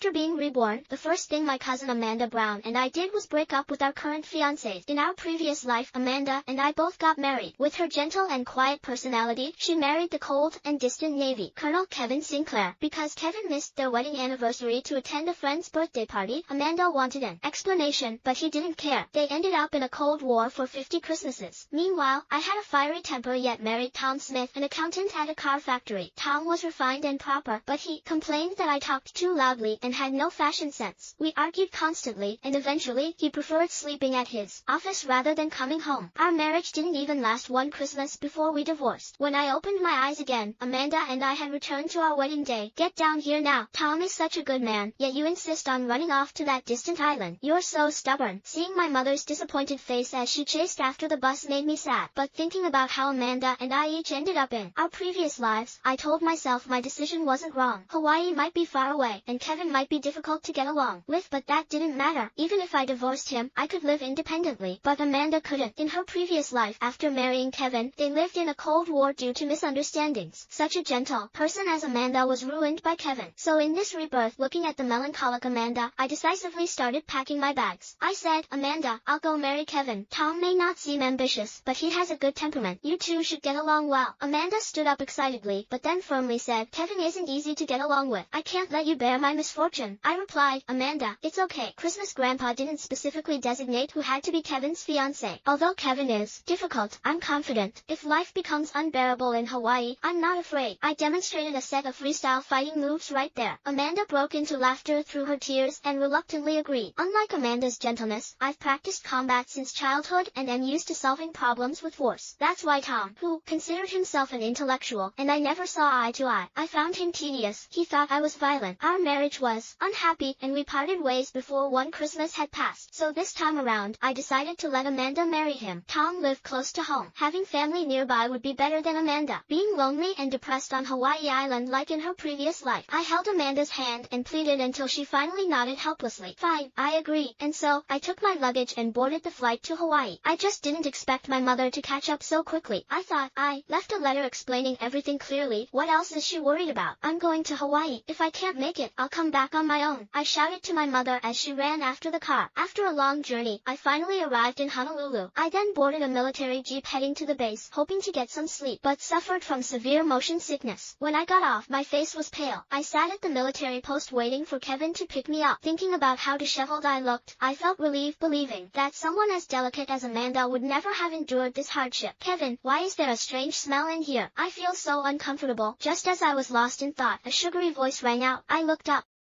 After being reborn, the first thing my cousin Amanda Brown and I did was break up with our current fiancés. In our previous life, Amanda and I both got married. With her gentle and quiet personality, she married the cold and distant Navy Colonel Kevin Sinclair. Because Kevin missed their wedding anniversary to attend a friend's birthday party, Amanda wanted an explanation, but he didn't care. They ended up in a Cold War for 50 Christmases. Meanwhile, I had a fiery temper yet married Tom Smith, an accountant at a car factory. Tom was refined and proper, but he complained that I talked too loudly and had no fashion sense. We argued constantly, and eventually, he preferred sleeping at his office rather than coming home. Our marriage didn't even last one Christmas before we divorced. When I opened my eyes again, Amanda and I had returned to our wedding day. Get down here now. Tom is such a good man, yet you insist on running off to that distant island. You're so stubborn. Seeing my mother's disappointed face as she chased after the bus made me sad. But thinking about how Amanda and I each ended up in our previous lives, I told myself my decision wasn't wrong. Hawaii might be far away, and Kevin might be difficult to get along with, but that didn't matter. Even if I divorced him, I could live independently. But Amanda couldn't. In her previous life, after marrying Kevin, they lived in a Cold War due to misunderstandings. Such a gentle person as Amanda was ruined by Kevin. So in this rebirth, looking at the melancholic Amanda, I decisively started packing my bags. I said, Amanda, I'll go marry Kevin. Tom may not seem ambitious, but he has a good temperament. You two should get along well. Amanda stood up excitedly, but then firmly said, Kevin isn't easy to get along with. I can't let you bear my misfortune. I replied, Amanda, it's okay. Christmas Grandpa didn't specifically designate who had to be Kevin's fiancé. Although Kevin is difficult, I'm confident. If life becomes unbearable in Hawaii, I'm not afraid. I demonstrated a set of freestyle fighting moves right there. Amanda broke into laughter through her tears and reluctantly agreed. Unlike Amanda's gentleness, I've practiced combat since childhood and am used to solving problems with force. That's why Tom, who considered himself an intellectual, and I never saw eye to eye, I found him tedious. He thought I was violent. Our marriage was unhappy, and we parted ways before one Christmas had passed. So this time around, I decided to let Amanda marry him. Tom lived close to home. Having family nearby would be better than Amanda being lonely and depressed on Hawaii Island like in her previous life. I held Amanda's hand and pleaded until she finally nodded helplessly. Fine, I agree. And so, I took my luggage and boarded the flight to Hawaii. I just didn't expect my mother to catch up so quickly. I thought I left a letter explaining everything clearly. What else is she worried about? I'm going to Hawaii. If I can't make it, I'll come back on my own. I shouted to my mother as she ran after the car. After a long journey, I finally arrived in Honolulu. I then boarded a military jeep heading to the base, hoping to get some sleep, but suffered from severe motion sickness. When I got off, my face was pale. I sat at the military post waiting for Kevin to pick me up. Thinking about how disheveled I looked, I felt relieved believing that someone as delicate as Amanda would never have endured this hardship. Kevin, why is there a strange smell in here? I feel so uncomfortable. Just as I was lost in thought, a sugary voice rang out. I looked up.